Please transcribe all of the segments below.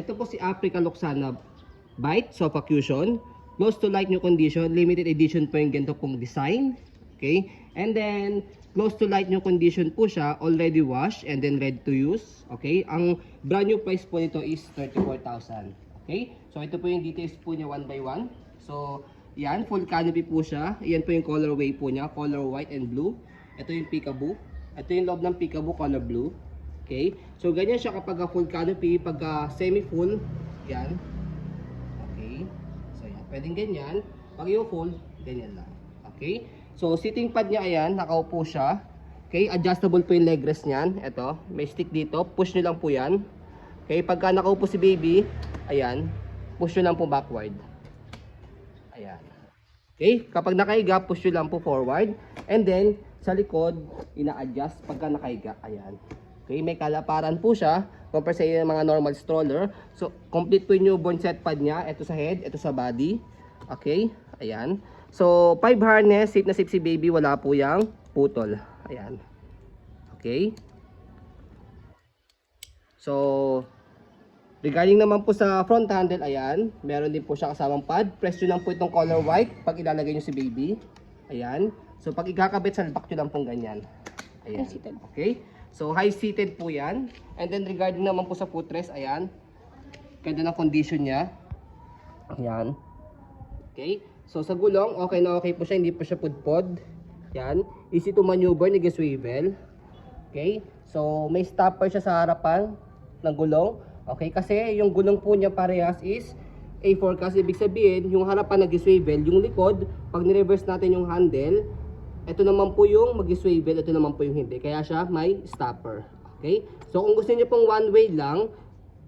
Ito po si Africa Loxana Bite Sofa Cushion. Close to light new condition. Limited edition po yung ganito pong design. Okay? And then, close to light new condition po siya. Already washed and then ready to use. Okay? Ang brand new price po nito is 34,000. Okay? So, ito po yung details po niya one by one. So, yan. Full canopy po siya. Yan po yung colorway po niya. Color white and blue. Ito yung peekaboo. Ito yung loob ng peekaboo, color blue. Okay? So, ganyan siya kapag full canopy, pag semi-full, yan. Okay? So, yan. Pwedeng ganyan. Pag yung full, ganyan lang. Okay? So, sitting pad niya, ayan. Nakaupo siya. Okay? Adjustable po yung leg rest niyan. Ito. May stick dito. Push nyo lang po yan. Okay? Pagka nakaupo si baby, ayan. Push nyo lang po backward. Ayan. Okay? Kapag nakahiga, push nyo lang po forward. And then, sa likod, ina-adjust pagka nakahiga. Ayan. Okay, may kalaparan po siya compare sa mga normal stroller. So, complete po yung newborn set pad niya. Ito sa head, ito sa body. Okay, ayan. So, 5 harness, safe na safe si baby. Wala po yung putol. Ayan. Okay. So, regarding naman po sa front handle, ayan. Meron din po siya kasamang pad. Press nyo lang po itong color white pag ilalagay nyo si baby. Ayan. So, pag ikakabit, salpak nyo lang pong ganyan. Ayan. Okay. So, high-seated po yan. And then, regarding naman po sa footrest, ayan. Ganda ng condition niya. Ayan. Okay. So, sa gulong, okay na okay po siya. Hindi po siya pudpod. Ayan. Easy to maneuver, nag-swivel. Okay. So, may stopper siya sa harapan ng gulong. Okay. Kasi, yung gulong po niya parehas is A4 kasi ibig sabihin, yung harapan nag-swivel, yung likod, pag ni-reverse natin yung handle, ito naman po yung mag-swivel, ito naman po yung hindi. Kaya siya may stopper. Okay? So, kung gusto niyo pong one way lang,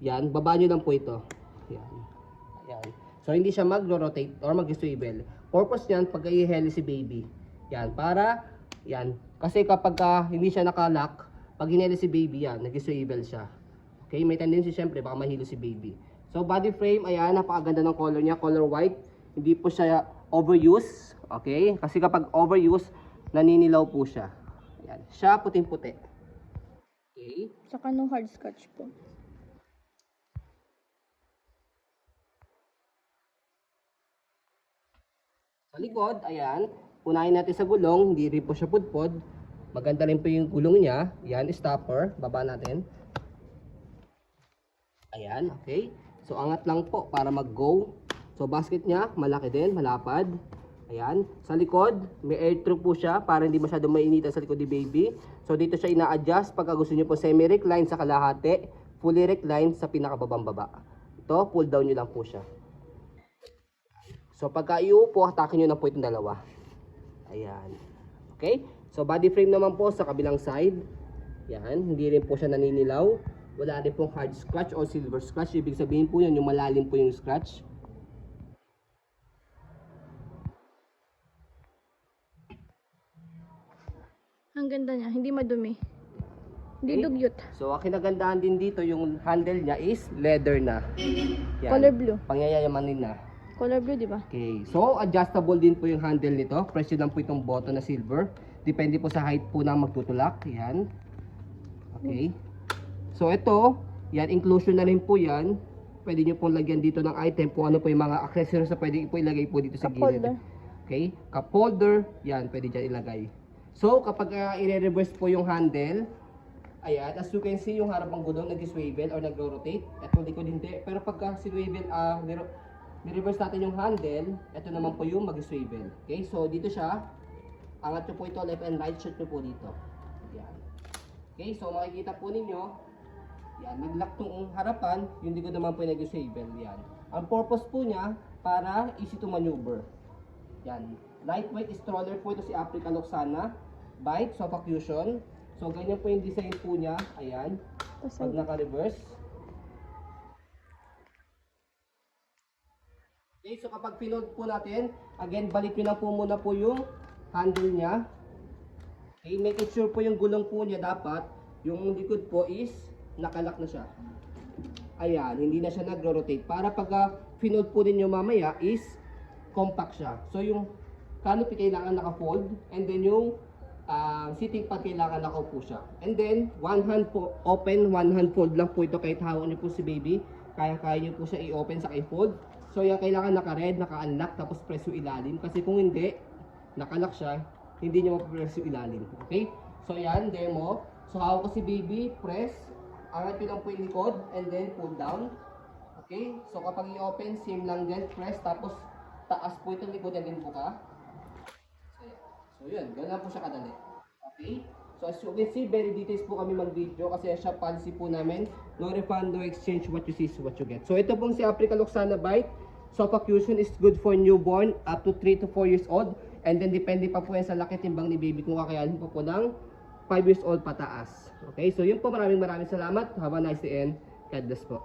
yan, baba nyo lang po ito. Yan. Yan. So, hindi siya mag-rotate or mag-swivel. Purpose niyan, pag i-heli si baby. Yan, para, yan. Kasi kapag hindi siya nakalock, pag hineli si baby, yan, nag-swivel siya. Okay? May tendency, syempre, baka mahilo si baby. So, body frame, ayan, napakaganda ng color niya. Color white. Hindi po siya overuse. Okay? Kasi kapag overuse, naninilaw po siya. Ayan. Siya puting-puti. Okay. Saka no hard scratch po. Sa likod, ayan. Unahin natin sa gulong. Hindi rin po siya pudpod. Maganda rin po yung gulong niya. Ayan, stopper. Baba natin. Ayan, okay. So, angat lang po para mag-go. So, basket niya, malaki din, malapad. Ayan. Sa likod, may air through po siya para hindi masyadong mainitan sa likod ni baby. So, dito siya ina-adjust pagka gusto niyo po semi-recline sa kalahati, fully recline sa pinakababang baba. Ito, pull down nyo lang po siya. So, pagka iupo, hatakin nyo na po itong dalawa. Ayan. Okay? So, body frame naman po sa kabilang side. Ayan. Hindi rin po siya naninilaw. Wala rin pong hard scratch o silver scratch. Ibig sabihin po yan, yung malalim po yung scratch. Ang ganda niya, hindi madumi. Hindi Okay. dugyot. So, ang kinagandahan din dito, yung handle niya is leather na. Yan. Color blue. Pangyayamanin na. Color blue, di ba? Okay. So, adjustable din po yung handle nito. Press nyo lang po itong button na silver. Depende po sa height po na magtutulak. Yan. Okay. So, ito, yan, inclusion na rin po yan. Pwede nyo pong lagyan dito ng item kung ano po yung mga accessories na pwede po ilagay po dito sa Cup gilid. holder. Okay. Cup holder. Yan, pwede dyan ilagay. So, kapag i-reverse po yung handle, ayan, as you can see, yung harap ng gulong nag-swivel or nag-rotate. Ito likod hindi. Pero pagka si-swivel, ni-reverse natin yung handle, ito naman po yung mag-swivel. Okay, so dito siya. Angat nyo po ito, left and right, shoot nyo po dito. Ayan. Okay, so makikita po ninyo, yan, nag-lock tong harapan, yung likod naman po yung nag-swivel. Yan. Ang purpose po niya, para easy to maneuver. Yan. Lightweight stroller po ito si Africa Loxana Bite Sofa Cushion. So, ganyan po yung design po niya. Ayan. Pag naka-reverse. Okay, so kapag pinold po natin, again, balik nyo na po muna po yung handle niya. Okay, make sure po yung gulong po niya dapat, yung likod po is nakalock na siya. Ayan, hindi na siya nagro-rotate. Para pag pinold po ninyo mamaya is compact siya. So, yung canopy kailangan naka-fold, and then yung sitting pad kailangan nakaupo siya. And then, one hand po open, one hand fold lang po ito kahit hawak niyo po si baby. kaya nyo po siya i-open sa i-fold. So yan, kailangan naka-red, naka-unlock, tapos press yung ilalim. Kasi kung hindi, naka-lock siya, hindi nyo mapapress yung ilalim. Okay? So yan, demo. So hawak ko si baby, press, angat nyo lang po yung likod, and then pull down. Okay? So kapag i-open, same lang din, press, tapos taas po itong likod, and then buka. So yun, gano'n po siya kadali. Okay? So as you can see, very details po kami mag-video kasi siya policy po namin. No refund, no exchange, what you see is what you get. So ito pong si Africa Luxana Bite. Sofa cushion is good for newborn up to 3 to 4 years old. And then depende pa po yan sa laki timbang ni baby kung kakayanin pa po ng 5 years old pataas. Okay? So yun po, maraming salamat. Have a nice day and God bless po.